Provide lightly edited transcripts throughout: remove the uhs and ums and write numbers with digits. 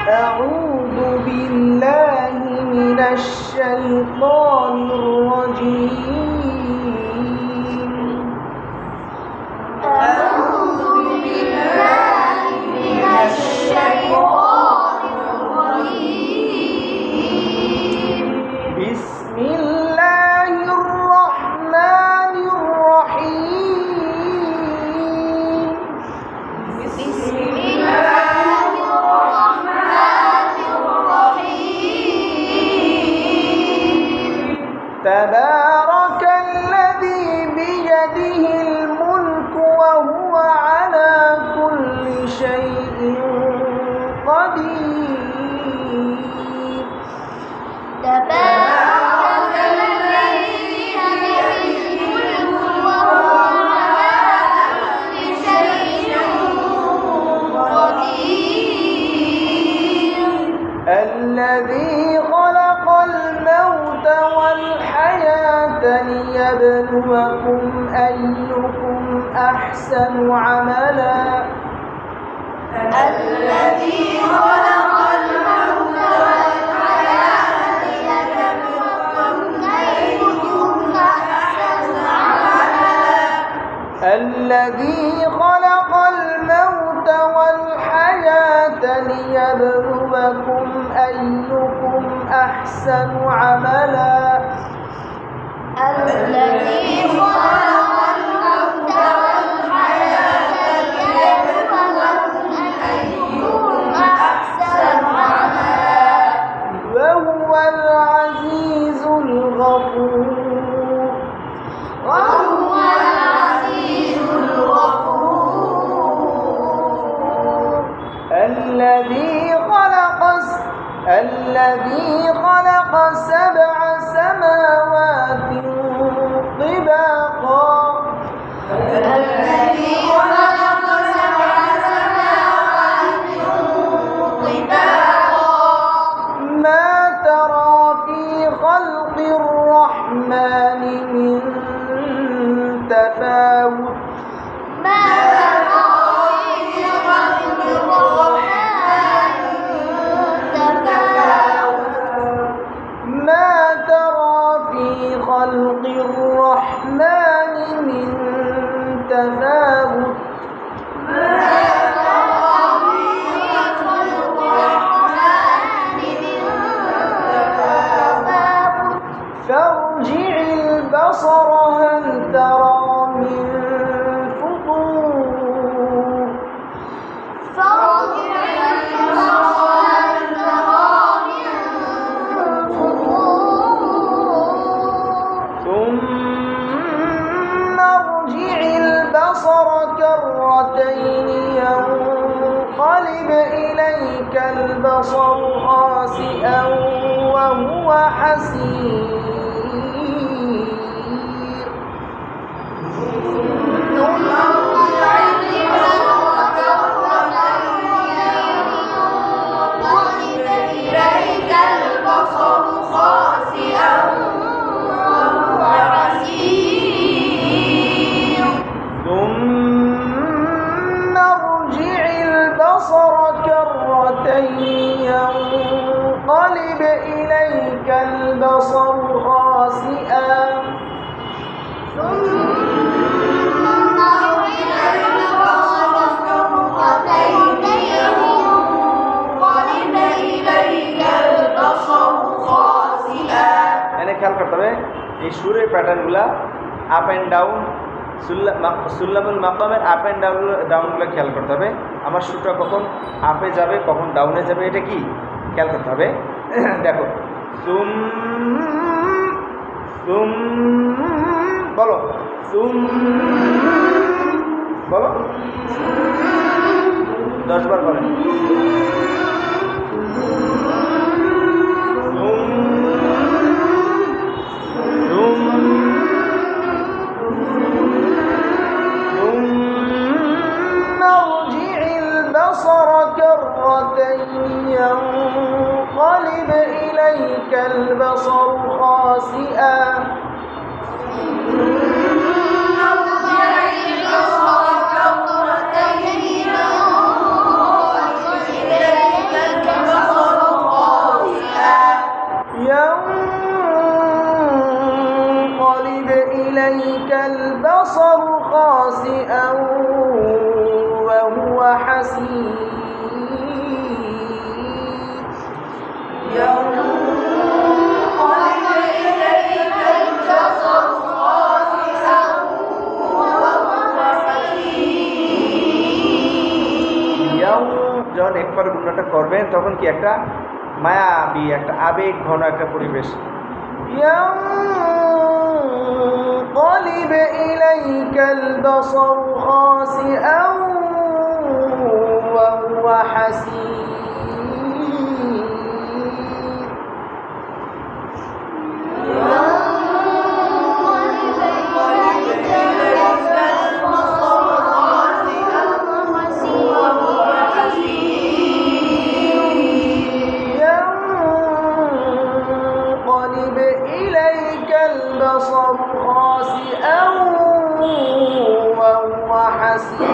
أعوذ بالله من الشيطان الرجيم. أعوذ بالله من الشيطان الرجيم. بسم الله الرحمن الرحيم. بسم الله الرحمن الرحيم. تبارك الذي بيده الملك وهو على كل شيء قدير. تبارك الذي بيده الملك وهو على كل شيء قدير. الذي خلق الموت والحياة ليبلوكم أيكم أحسن عملا. الذي خلق الموت والحياة ليبلوكم أيكم أحسن عملا. الذي خلق الموت والحياة ليبلوكم أيكم أحسن عملا. الذي خلق الموت والحياة ليبلوكم أيكم أحسن عملا. وهو العزيز الغفور. وهو العزيز الغفور. الذي خلق سبع سماوات طباقا. الذي خلق سبع سماوات طباقا. ما ترى في خلق الرحمن من تفاوت. ما ترى في خلق الرحمن من تفاوت. ما ترى في خلق الرحمن من تفاوت. ما ترى في خلق الرحمن من تفاوت. فارجع البصر هل ترى من فطور. فارجع البصر هل ترى من فطور. ثم ارجع البصر كرتين ينقلب إليك البصر خاسئا وهو حسير. ثم ارجع البصر كرتين ينقلب إليك البصر خاسئا وهو حسير. ثم ارجع البصر كرتين ينقلب إليك البصر خاسئا. ثم ارجع البصر كرتين ينقلب إليك البصر خاسئا. এখানে খেয়াল করতে হবে এই সুরের প্যাটার্নগুলো আপ অ্যান্ড ডাউন, সুল্লামুল মাকামের আপ অ্যান্ড ডাউনগুলো খেয়াল করতে হবে। আমার সুরটা কখন আপে যাবে কখন ডাউনে যাবে এটা কি খেয়াল করতে হবে। দেখো সুম সুম বলো, সুম বলো, 10 বার বলেন। ثم ارجع البصر كرتين ينقلب إليك البصر خاسئا. ثم ارجع البصر كرتين গুণাটা করবেন তখন কি একটা মায়াবী একটা আবেগ ঘন একটা পরিবেশ। ينقلب إليك البصر خاسئا وهو حسير ينقلب إليك البصر خاسئا وهو حسير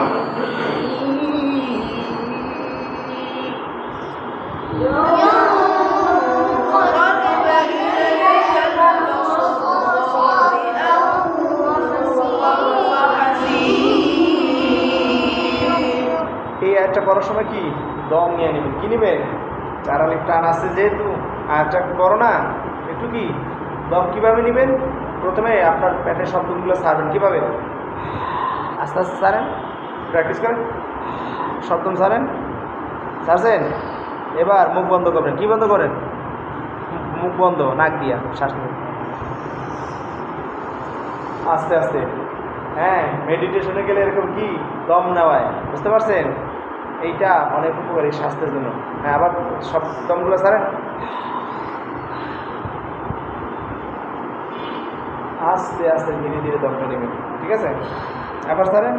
এই একটা করার সময় কি দম নিয়ে নেবেন, কি নেবেন, চারালির টান আছে যেহেতু আয়টা করো না, একটু কি দম কীভাবে নেবেন, প্রথমে আপনার পেটের শব্দগুলো ছাড়বেন কীভাবে, আস্তে আস্তে ছাড়েন, প্র্যাকটিস করেন, শব্দ ছাড়েন, ছাড়ছেন, এবার মুখ বন্ধ করবেন, কি বন্ধ করেন, মুখ বন্ধ, নাক দিয়া শ্বাস নেবেন আস্তে আস্তে। হ্যাঁ, মেডিটেশনে গেলে এরকম কি দম নেওয়ায়, বুঝতে পারছেন, এইটা অনেক উপকারী স্বাস্থ্যের জন্য। হ্যাঁ, আবার সব দমগুলো ছাড়েন, আস্তে আস্তে ধীরে ধীরে দমটা নেবেন, ঠিক আছে, আবার ছাড়েন।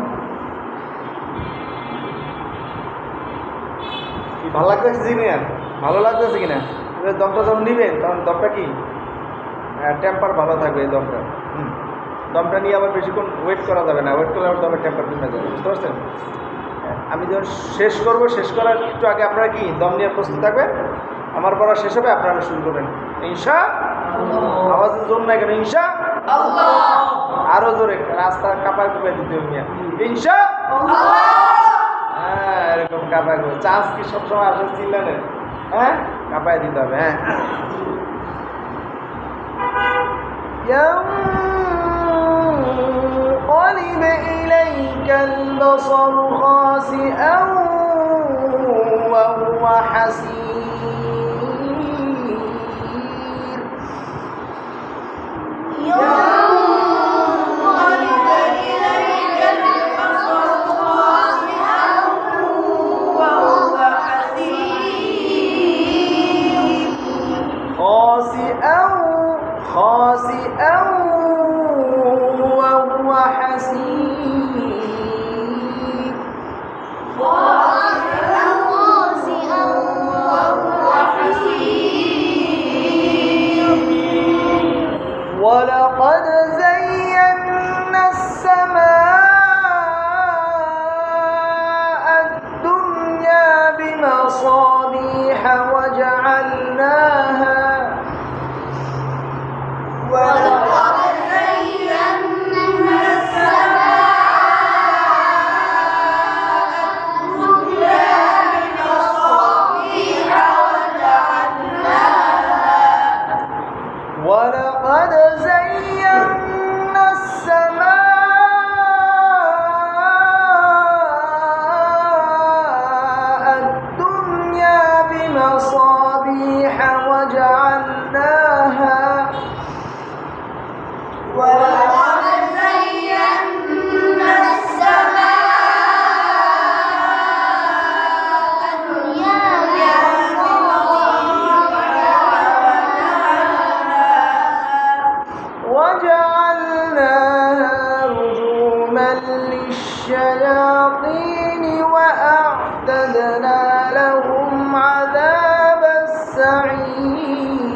কি ভালো লাগতেছে জিনিয়ার, ভালো লাগতেছে কিনা, দমটা যখন নেবেন তখন দমটা কি টেম্পার ভালো থাকবে, এই দমটা দমটা নিয়ে আবার বেশিক্ষণ ওয়েট করা যাবে না, ওয়েট করলে আবার দমের টেম্পার কমে যাবে, বুঝতে পারছেন। আমি যখন শেষ করব, শেষ করার একটু আগে আপনারা কি দম নিয়ে প্রস্তুত থাকবেন, আমার পড়া শেষ হবে আপনারা শুরু করবেন ইনশা আওয়াজের জোর নাই কেন, ইনশা আরো জোরে, রাস্তা কাঁপায় কুপায় দিতে হবে ইনশা। হ্যাঁ, এরকম কাঁপায় কুপায়, চান্স কি সবসময় আসলে চিল্লানের, হ্যাঁ কাঁপায় দিতে হবে। হ্যাঁ, ينقلب إليك البصر خاسئا وهو حسير ينقلب إليك البصر خاسئا وهو حسير خاسئا خاسئا وهو حسير خاسئا وهو حسير ولقد زينا السماء الدنيا بمصابيح وجعلناها ولقد زينا السماء الدنيا بمصابيح وجعلناها ولقد زينا السماء الدنيا بمصابيح وجعلناها ولقد زينا السماء الدنيا وجعلناها رجوما للشياطين وأعتدنا لهم عذاب السعير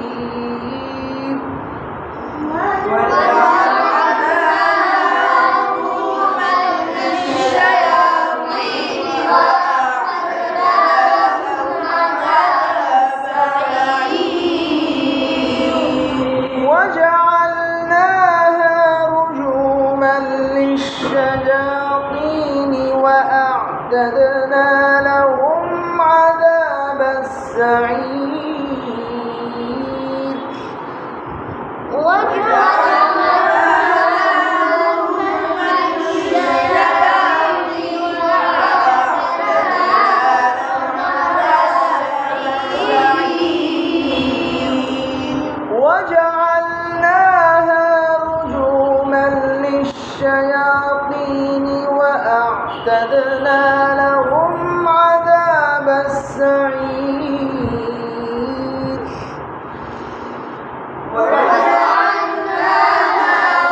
وجعلناها رجوما للشياطين وأعتدنا لهم عذاب السعير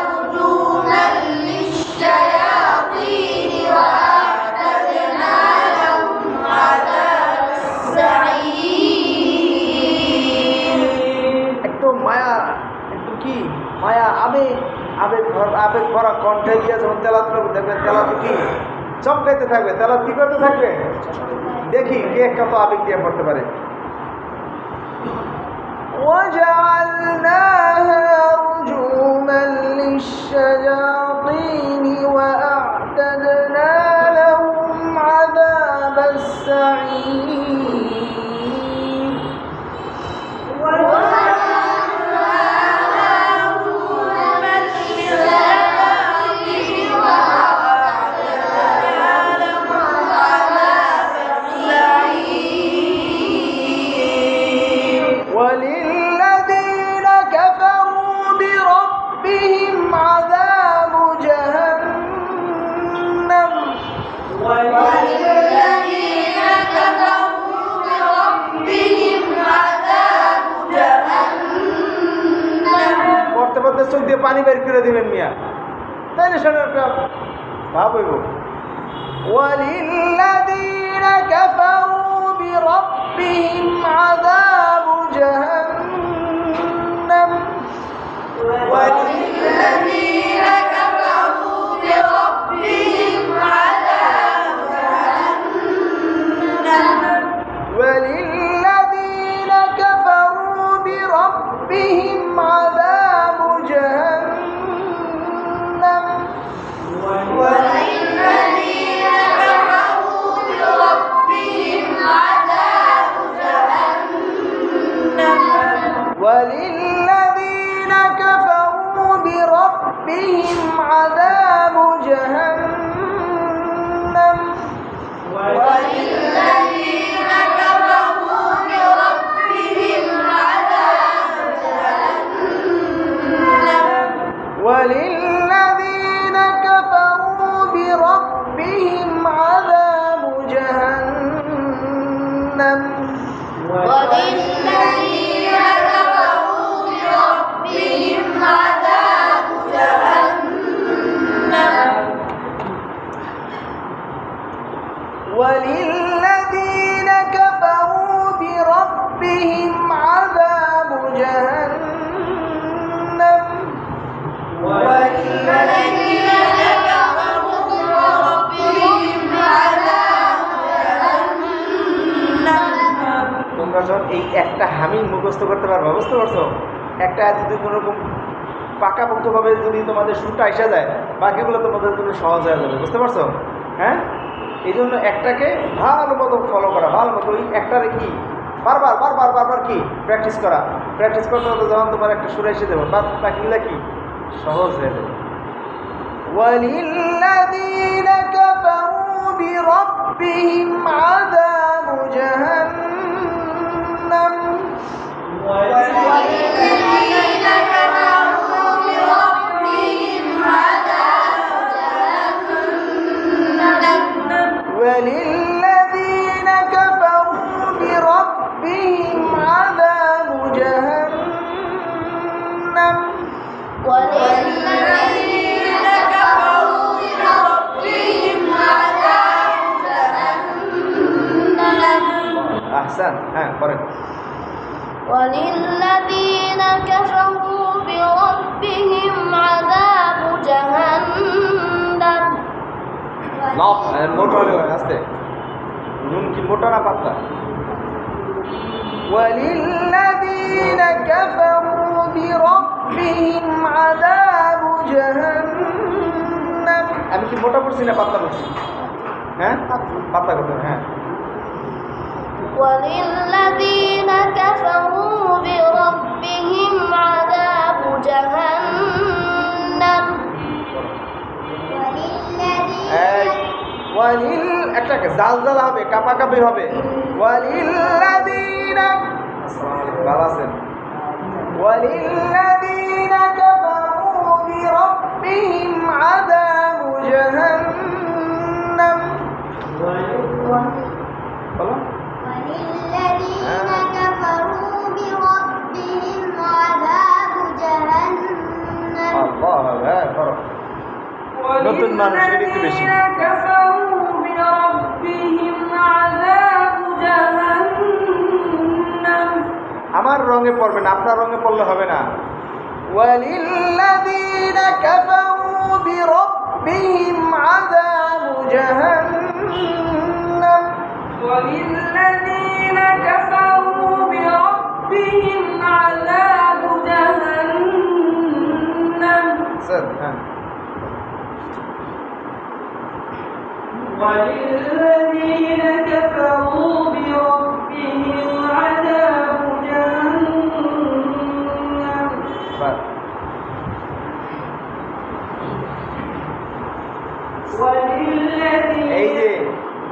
رجوما للشياطين وأعتدنا لهم عذاب السعير একদম মায়া, একটু কি মায়া, আবেগ ভরা কণ্ঠে দিয়ে যখন তেলাওয়াত করবে দেখবেন তেলাওয়াত কি চমকাইতে থাকবে, তেলাওয়াত কি করতে থাকবে, দেখি কে কত আবেগ দিয়ে পড়তে পারে। وجعلناها رجوما للشياطين وأعتدنا لهم عذاب السعير وللذين كفروا بربهم عذاب جهنم وللذين كفروا بربهم عذاب جهنم পড়তে পড়তে চোখ দিয়ে পানি বের করে দিবেন মিয়া, তাই না? শোনার একটা ভাব হইব। وللذين كفروا بربهم عذاب جهنم وللذين كفروا بربهم عذاب جهنم وللذين كفروا بربهم عذاب جهنم وللذين كفروا بربهم عذاب جهنم وللذين كفروا بربهم عذاب جهنم وللذين كفروا بربهم عذاب جهنم وللذين كفروا بربهم عذاب جهنم وللذين كفروا بربهم عذاب جهنم وللذين كفروا بربهم عذاب جهنم والذين كفروا بربهم عذاب جهنم তোমরা যখন এই একটা হামিং মুখস্থ করতে পারবে, বুঝতে পারছো? একটা যদি কোনোরকম পাকাপোক্তভাবে যদি তোমাদের সুরটা এসে যায়, বাকিগুলো তোমাদের জন্য সহজ হয়ে যাবে, বুঝতে পারছো? হ্যাঁ, এই জন্য একটাকে ভালো মতো ফলো করা, ভালো মতো ওই একটারে কি বারবার বারবার বারবার কি প্র্যাকটিস করা, প্র্যাকটিস করতে করতে যখন তোমার একটা সুর এসে দেবে, বাকিগুলো কি সহজ হয়ে যাবে। وللذين كفروا بربهم عذاب جهنم والذين كفروا بربهم عذاب جهنم وللذين كفروا بربهم عذاب جهنم والذين كفروا بربهم عذاب جهنم أحسن. قرأ. وللذين كفروا بربهم عذاب جهنم লফ মোটা হলে হয়, আস্তে। নুন কি মোটা না পাতলা? وللذين كفروا بربهم عذاب جهنم। আমি কি মোটা করছি না পাতলা করছি? হ্যাঁ, পাতলা করতে হবে। হ্যাঁ, وللذين كفروا بربهم عذاب جهنم একটা জাল জাল হবে, কাপাকাপি হবে। وللذين ভালো আছেন। وللذين كفروا بربهم عذاب جهنم। বলো। وللذين নতুন মানুষ এটা একটু বেশি। আমার রঙে পড়বেন, আপনার রঙে পড়লে হবে না। ওয়ালিল্লাযীনা কাফারু বিরাব্বিহিম আযাবু জাহান্নাম। وللذين كفروا بربهم عذاب جهنم স্যার হ্যাঁ وللذين كفروا بربهم عذاب جهنم বাস। এই যে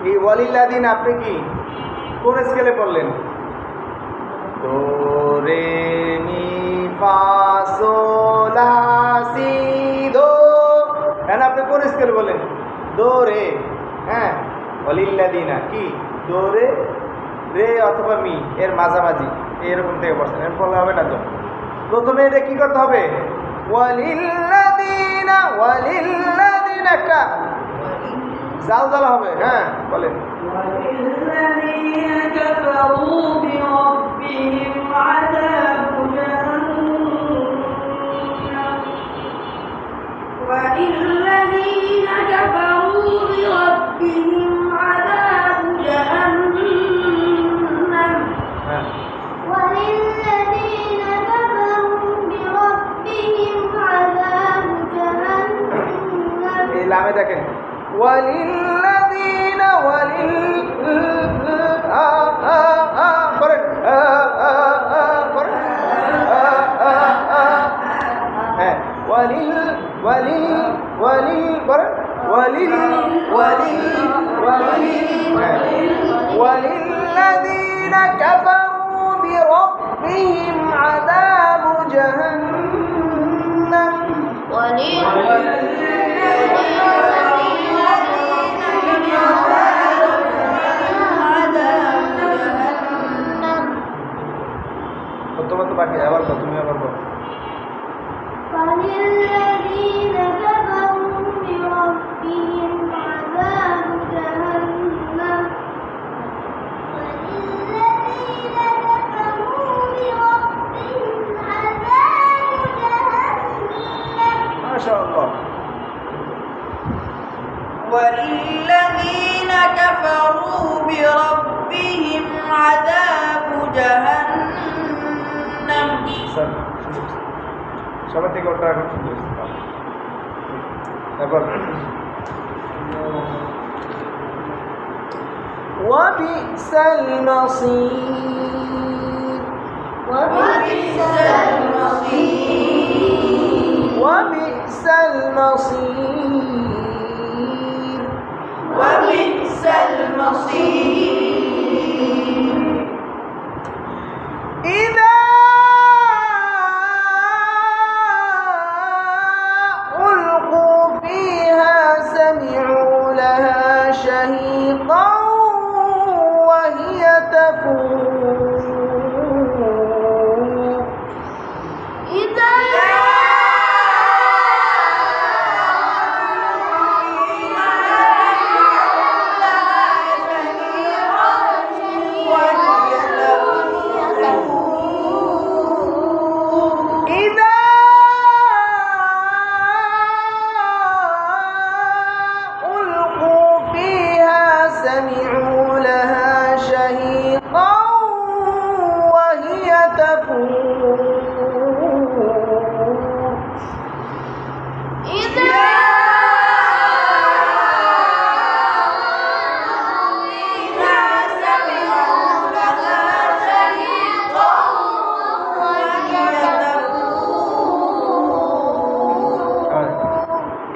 এই ওয়ালিল্লাযীন আপনি কি কোন স্কেলে পড়লেন? দো রে মি ফা sol la si do, হ্যাঁ আপনি কোন স্কেলে বলেন? দো রে। হ্যাঁ ওয়ালিল্লাযীনা কি দো রে রে অথবা মি এর মাঝামাঝি এরকম থেকে পড়ছেন, এর বলা হবে না তো। প্রথমে এটা কি করতে হবে? ওয়ালিল্লাযীনা একটা জাল জালা হবে। হ্যাঁ বলেন। وللذين كفروا بربهم عذاب جهنم وللذين كفروا بربهم عذاب جهنم হ্যাঁ وللذين كفروا بربهم عذاب جهنم এই লামে দেখেন ওয়ালিল্লাযীনা করেন করেন হ্যাঁ ওয়ালিল ওয়ালিল ওয়ালিল করেন ওয়ালিল ওয়ালিল ওয়ালিল ওয়ালিল্লাযীনা কাফারু বিরাব্বিহিম আযাবু জাহান্নাম। তোমার তো বাকি আবার বল, তুমি আবার বল। وللذين كفروا بربهم عذاب جهنم وللذين كفروا بربهم عذاب جهنم মাশাআল্লাহ। وللذين كفروا بربهم عذاب جهنم স্যার সবার থেকে ওটা এখন শুনতে তারপর وبئس المصير وبئس المصير وبئس المصير وبئس المصير إذا ألقوا فيها سمعوا لها شهيقا وهي تفور إذا إذا ألقوا فيها سمعوا لها شهيقا وهي تفور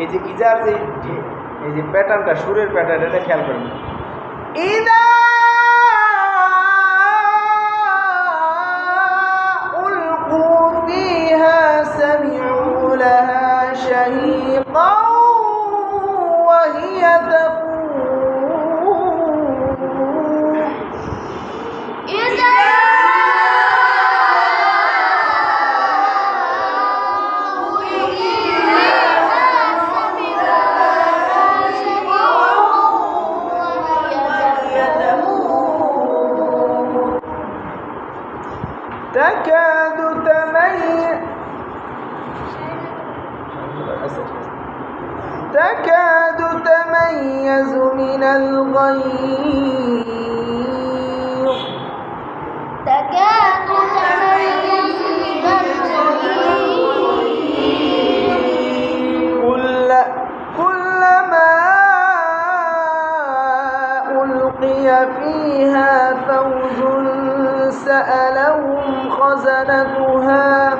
এই যে ইজার যে এই যে প্যাটার্নটা সুরের প্যাটার্ন এটা খেয়াল করবেন। ইদা উলকু ফিহা সামিউ লাহা শাহীকা ওয়া হিয়া তাফুর تكاد تميز من الغيظ تكاد تميز من الغيظ كلما ألقي فيها فوج سألهم خزنتها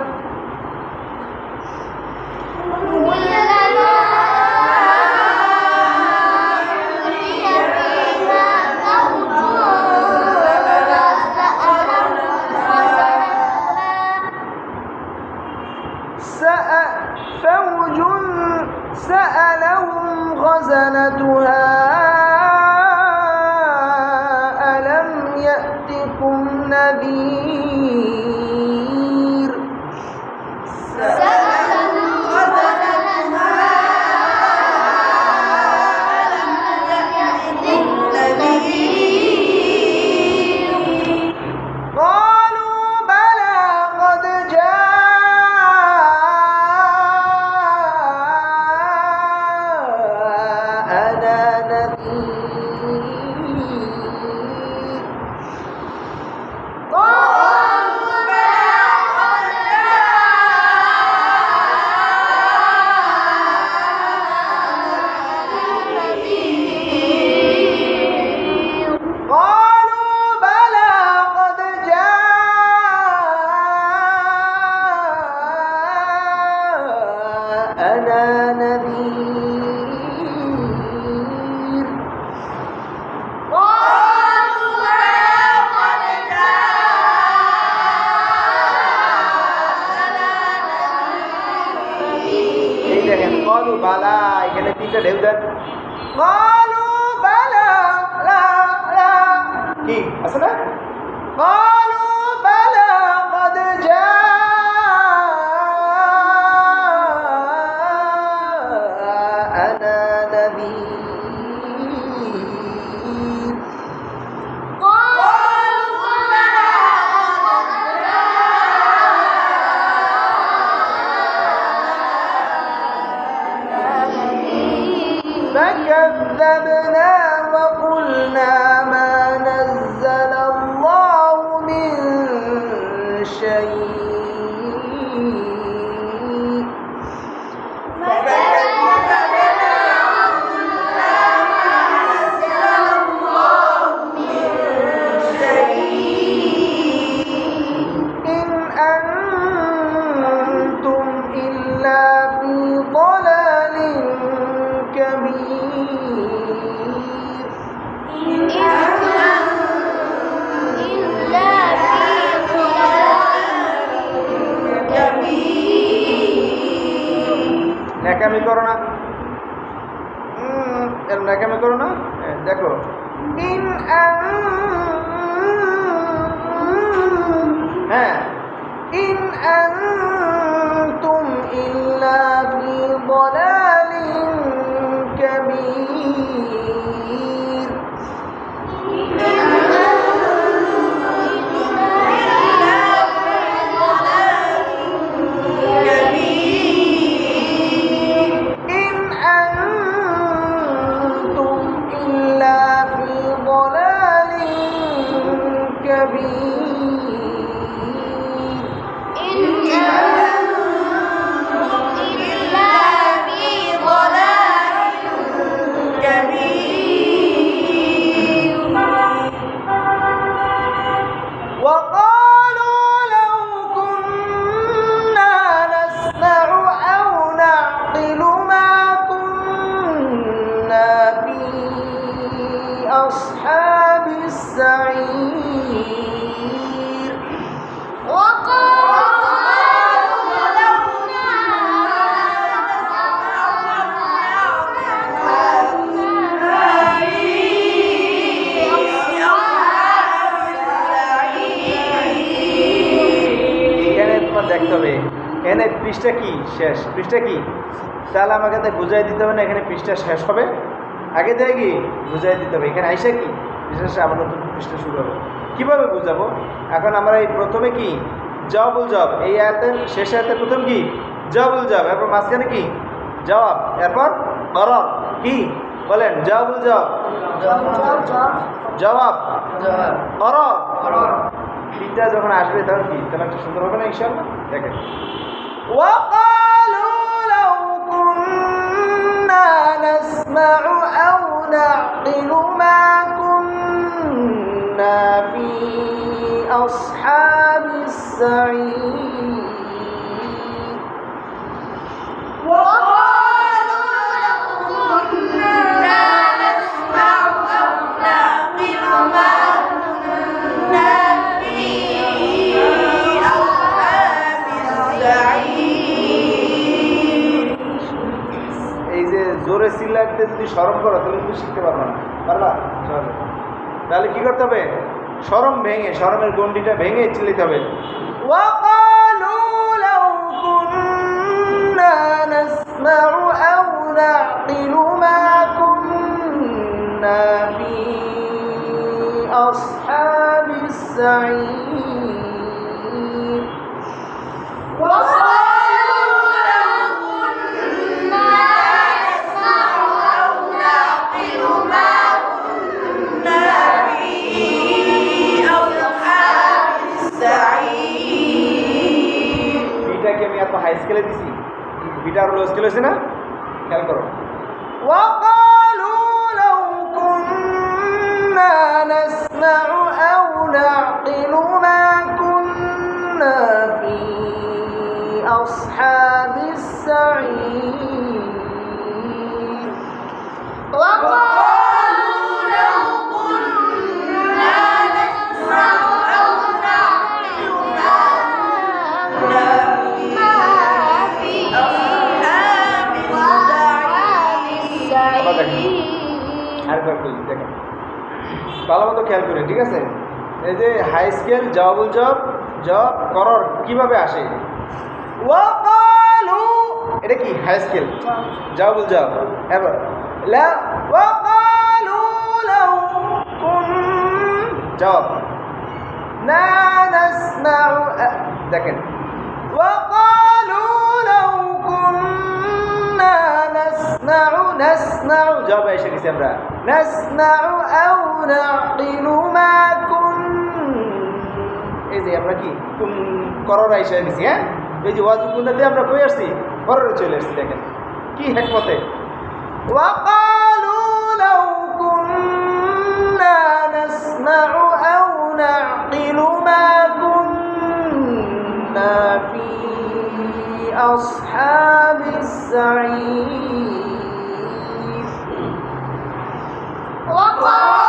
فوج سألهم خزنتها ألم يأتكم نذير قالوا بلى قد جاءنا نذير এই দেখেন قالوا বালা এখানে তিনটা ঢেউ দেন قالوا বালা লা লা কি আছে না قالوا بلى قد جاءنا نذير فكذبنا وقلنا ما نزل الله من شيء إن أنتم إلا في ضلال كبير ন্যাকামি করো না এরকম ন্যাকামি করো না দেখো ইন হ্যাঁ ইন আনতুম ইল্লা ফি দালালিন কাবীর وقالوا لو كنا نسمع أو نعقل ما كنا في أصحاب السعير দেখতে হবে এখানে পৃষ্ঠা কি শেষ পৃষ্ঠা কি তাহলে আমাকে তো বুঝাই দিতে হবে না এখানে পৃষ্ঠা শেষ হবে আগে থেকে কি বুঝাই দিতে হবে এখানে আইসা কি পৃষ্ঠা আবার নতুন পৃষ্ঠা শুরু হবে কীভাবে বুঝাবো এখন আমরা এই প্রথমে কি জবাবুল জবাব। এই আয়াতের শেষ আয়াতের প্রথম কি জবাবুল জবাব, এরপর মাঝখানে কি জবাব, এরপর করার কি বলেন জবাবুল জবাব জবাব করার। তিনটা যখন আসবে তখন কি তাহলে একটা সুন্দর হবে না ইনশাআল্লাহ। দেখেন وقالوا لو كنا نسمع أو نعقل ما كنا في أصحاب السعير وقالوا لو كنا نسمع أو نعقل ما كنا في أصحاب السعير এই যে জোরে চিল্লাতে যদি শরম করো তাহলে তুমি শিখতে পারবে না, পারবা সহজে। তাহলে কি করতে হবে, শরম ভেঙে, শরমের গণ্ডিটা ভেঙে চিল্লাতে হবে। وقالوا لو كنا نسمع أو نعقل ما كنا في أصحاب السعير وقالوا لو كنا نسمع أو نعقل ما كنا في أصحاب السعير বিটাকে আমি এত হাই স্কেলে দিছি, বিটা আর লো স্কেল হয়েছে না, খেয়াল করো। وقالوا لو كنا نسمع أو نعقل ما كنا في أصحاب السعير وقالوا لو كنا نسمع أو نعقل ما كنا في أصحاب السعير আরেকবার বলি, দেখেন ভালো মতো খেয়াল করেন, ঠিক আছে। এই যে হাই স্কেল জবাবুল জব জব করর কিভাবে আসে, ওয়াকালু এটা কি হাই স্কেল জবাবুল জব। এবার লা ওয়াকালু লাউ কুন জবাব না নাসমাউ, দেখেন ওয়াকালু লাউ কুন্না নাসমাউ, নাসমাউ জবাব এসে গেছি আমরা, নাসমাউ আও নাকিলু মা কুন, এই যে আমরা কি কোন করর এসে গেছি। হ্যাঁ, এই যে ওয়াজু কুন্নাতে আমরা কই আসছি, কররে চলে আসছি। দেখেন কি হিকমতে, ওয়াকালু লাউ কুন্না নাসমাউ আও নাকিলু মা কুন্না ফি আসহাবিস সাঈর। وقالوا